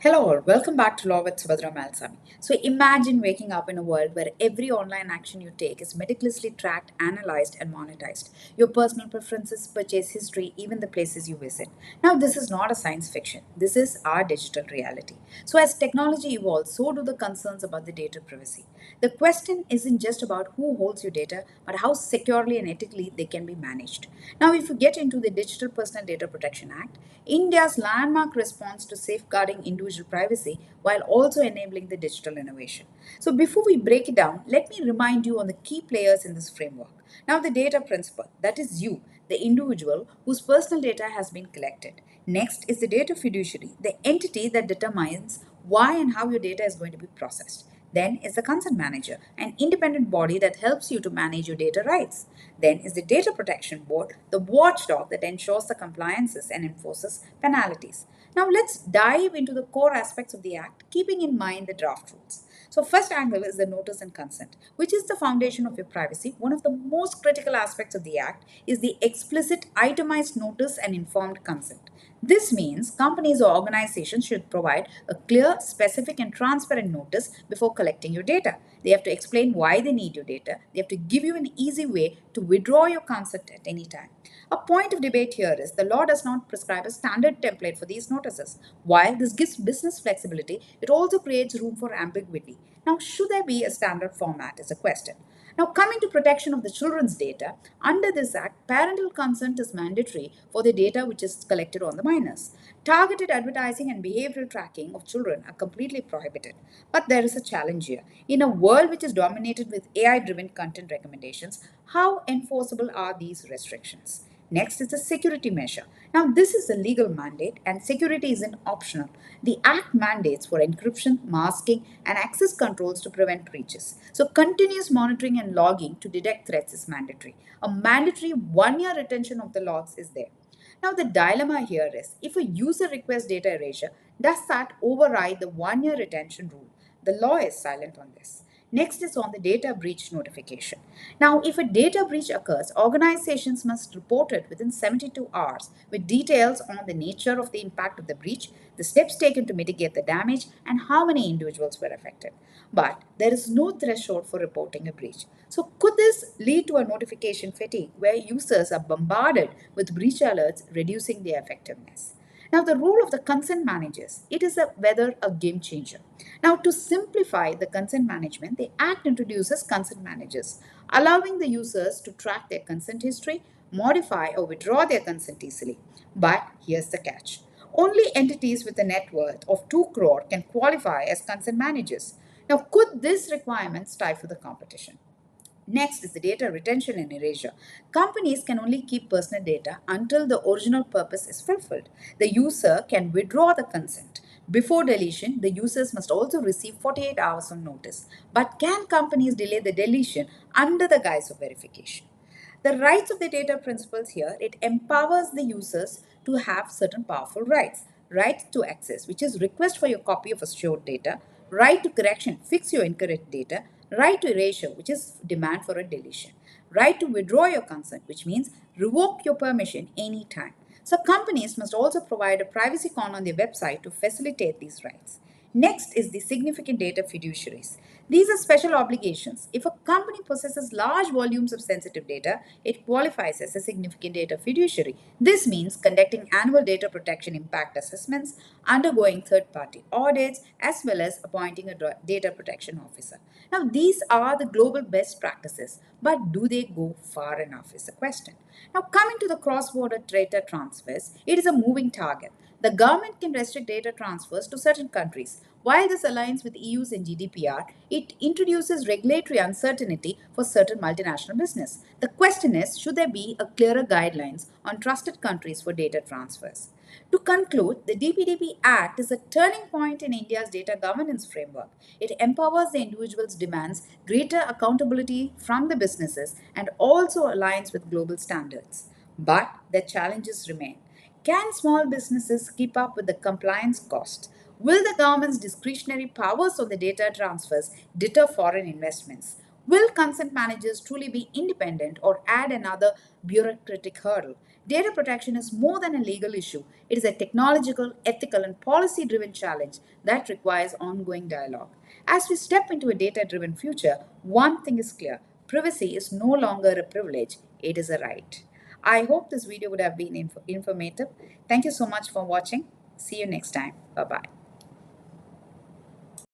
Hello all, welcome back to Law with Subhadra Malsami. So imagine waking up in a world where every online action you take is meticulously tracked, analyzed, and monetized. Your personal preferences, purchase history, even the places you visit. Now, this is not a science fiction. This is our digital reality. So as technology evolves, so do the concerns about the data privacy. The question isn't just about who holds your data, but how securely and ethically they can be managed. Now, if you get into the Digital Personal Data Protection Act, India's landmark response to safeguarding individual privacy while also enabling the digital innovation. So, before we break it down, let me remind you on the key players in this framework. Now, the data principle, that is you, the individual whose personal data has been collected. Next is the data fiduciary, the entity that determines why and how your data is going to be processed. Then is the consent manager, an independent body that helps you to manage your data rights. Then is the data protection board, the watchdog that ensures the compliances and enforces penalties. Now let's dive into the core aspects of the act, keeping in mind the draft rules. So first angle is the notice and consent, which is the foundation of your privacy. One of the most critical aspects of the act is the explicit itemized notice and informed consent. This means companies or organizations should provide a clear, specific, and transparent notice before collecting your data. They have to explain why they need your data. They have to give you an easy way to withdraw your consent at any time. A point of debate here is the law does not prescribe a standard template for these notices. While this gives business flexibility, it also creates room for ambiguity. Now, should there be a standard format is a question. Now, coming to protection of the children's data, under this act, parental consent is mandatory for the data which is collected on the minors. Targeted advertising and behavioral tracking of children are completely prohibited. But there is a challenge here. In a world which is dominated with AI driven content recommendations, how enforceable are these restrictions? Next is the security measure. Now, this is a legal mandate and security isn't optional. The Act mandates for encryption, masking, and access controls to prevent breaches. So, continuous monitoring and logging to detect threats is mandatory. A mandatory 1 year retention of the logs is there. Now, the dilemma here is if a user requests data erasure, does that override the 1 year retention rule? The law is silent on this. Next is on the data breach notification. Now, if a data breach occurs, organizations must report it within 72 hours with details on the nature of the impact of the breach, the steps taken to mitigate the damage, and how many individuals were affected. But there is no threshold for reporting a breach. So, could this lead to a notification fatigue where users are bombarded with breach alerts, reducing their effectiveness? Now, the role of the consent managers, it is whether a game changer. Now, to simplify the consent management, the Act introduces consent managers, allowing the users to track their consent history, modify or withdraw their consent easily. But here's the catch. Only entities with a net worth of 2 crore can qualify as consent managers. Now, could this requirement stifle the competition? Next is the data retention and erasure. Companies can only keep personal data until the original purpose is fulfilled. The user can withdraw the consent. Before deletion, the users must also receive 48 hours of notice. But can companies delay the deletion under the guise of verification? The rights of the data principles here, it empowers the users to have certain powerful rights. Right to access, which is request for your copy of a stored data. Right to correction, fix your incorrect data. Right to erasure, which is demand for a deletion. Right to withdraw your consent, which means revoke your permission anytime. So companies must also provide a privacy con on their website to facilitate these rights. Next is the significant data fiduciaries. These are special obligations. If a company possesses large volumes of sensitive data, it qualifies as a significant data fiduciary. This means conducting annual data protection impact assessments, undergoing third party audits, as well as appointing a data protection officer. Now, these are the global best practices, but do they go far enough is the question. Now, coming to the cross border data transfers, it is a moving target. The government can restrict data transfers to certain countries. While this aligns with EU's and GDPR, it introduces regulatory uncertainty for certain multinational business. The question is, should there be a clearer guidelines on trusted countries for data transfers? To conclude, the DPDP Act is a turning point in India's data governance framework. It empowers the individual's demands greater accountability from the businesses and also aligns with global standards. But the challenges remain. Can small businesses keep up with the compliance costs? Will the government's discretionary powers on the data transfers deter foreign investments? Will consent managers truly be independent or add another bureaucratic hurdle? Data protection is more than a legal issue. It is a technological, ethical, and policy driven challenge that requires ongoing dialogue. As we step into a data driven future, one thing is clear: privacy is no longer a privilege, it is a right. I hope this video would have been informative. Thank you so much for watching. See you next time. Bye bye.